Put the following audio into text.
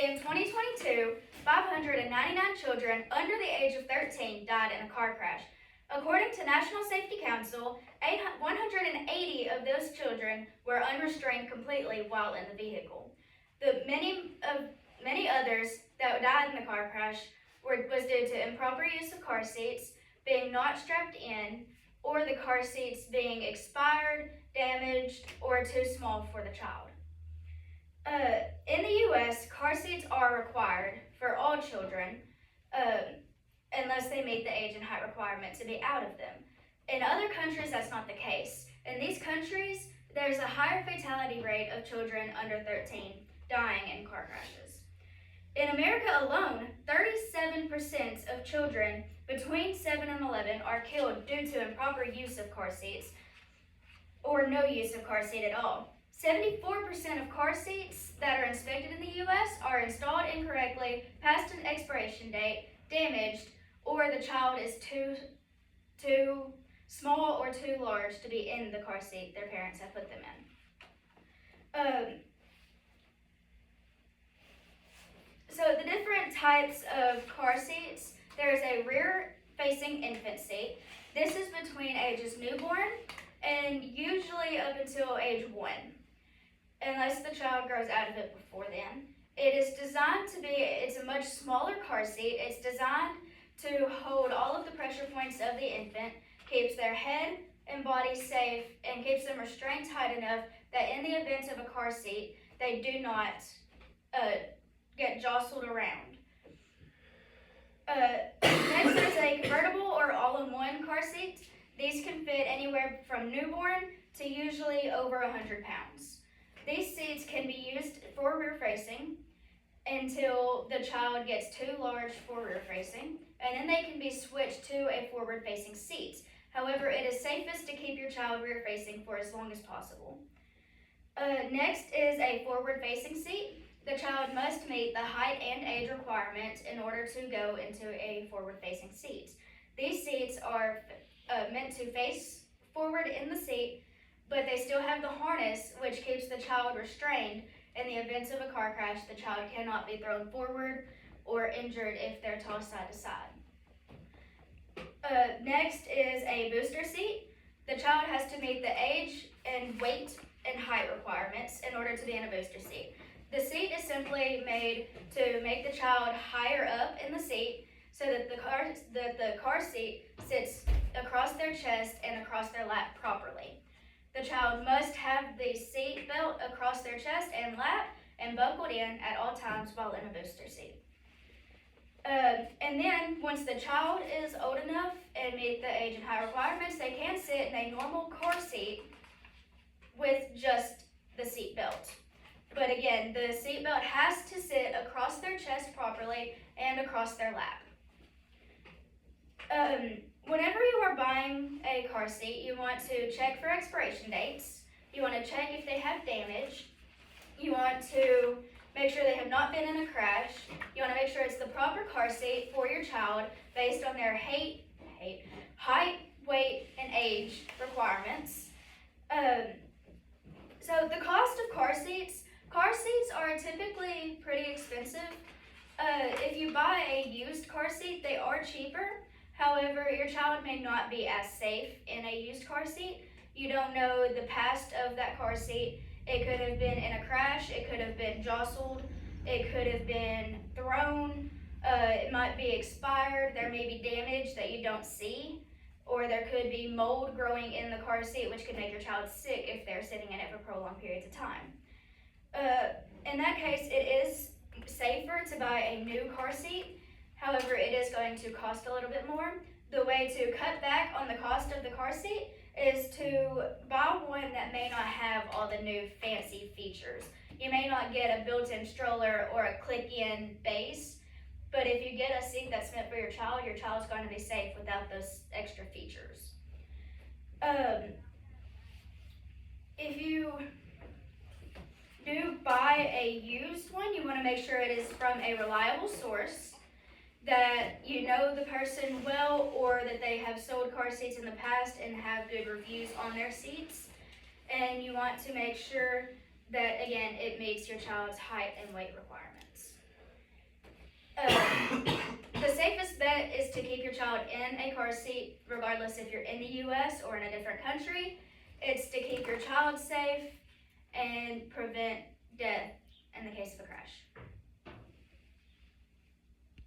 In 2022, 599 children under the age of 13 died in a car crash. According to National Safety Council, 180 of those children were unrestrained completely while in the vehicle. Many others that died in the car crash was due to improper use of car seats, being not strapped in, or the car seats being expired, damaged, or too small for the child. In the U.S., car seats are required for all children unless they meet the age and height requirement to be out of them. In other countries, that's not the case. In these countries, there's a higher fatality rate of children under 13 dying in car crashes. In America alone, 37% of children between 7 and 11 are killed due to improper use of car seats or no use of car seat at all. 74% of car seats that are inspected in the U.S. are installed incorrectly, past an expiration date, damaged, or the child is too small or too large to be in the car seat their parents have put them in. So the different types of car seats, there's a rear-facing infant seat. This is between ages newborn and usually up until age 1, unless the child grows out of it before then. It is designed to be, it's a much smaller car seat. It's designed to hold all of the pressure points of the infant, keeps their head and body safe, and keeps them restrained tight enough that in the event of a car seat, they do not get jostled around. Next, there's a convertible or all-in-one car seat. These can fit anywhere from newborn to usually over 100 pounds. These seats can be used for rear-facing until the child gets too large for rear-facing, and then they can be switched to a forward-facing seat. However, it is safest to keep your child rear-facing for as long as possible. Next is a forward-facing seat. The child must meet the height and age requirements in order to go into a forward-facing seat. These seats are meant to face forward in the seat, but they still have the harness which keeps the child restrained. In the event of a car crash, the child cannot be thrown forward or injured if they're tossed side to side. Next is a booster seat. The child has to meet the age and weight and height requirements in order to be in a booster seat. The seat is simply made to make the child higher up in the seat so that the car seat sits across their chest and across their lap properly. The child must have the seat belt across their chest and lap and buckled in at all times while in a booster seat. And then, once the child is old enough and meet the age and height requirements, they can sit in a normal car seat with just the seat belt. But again, the seat belt has to sit across their chest properly and across their lap. Whenever you are buying a car seat, you want to check for expiration dates. You want to check if they have damage. You want to make sure they have not been in a crash. You want to make sure it's the proper car seat for your child based on their height, weight, and age requirements. So the cost of car seats are typically pretty expensive. If you buy a used car seat, they are cheaper. However, your child may not be as safe in a used car seat. You don't know the past of that car seat. It could have been in a crash, it could have been jostled, it could have been thrown, it might be expired, there may be damage that you don't see, or there could be mold growing in the car seat which could make your child sick if they're sitting in it for prolonged periods of time. In that case, it is safer to buy a new car seat. However, it is going to cost a little bit more. The way to cut back on the cost of the car seat is to buy one that may not have all the new fancy features. You may not get a built-in stroller or a click-in base, but if you get a seat that's meant for your child's going to be safe without those extra features. If you do buy a used one, you want to make sure it is from a reliable source, that you know the person well, or that they have sold car seats in the past and have good reviews on their seats. And you want to make sure that, again, it meets your child's height and weight requirements. The safest bet is to keep your child in a car seat, regardless if you're in the U.S. or in a different country. It's to keep your child safe and prevent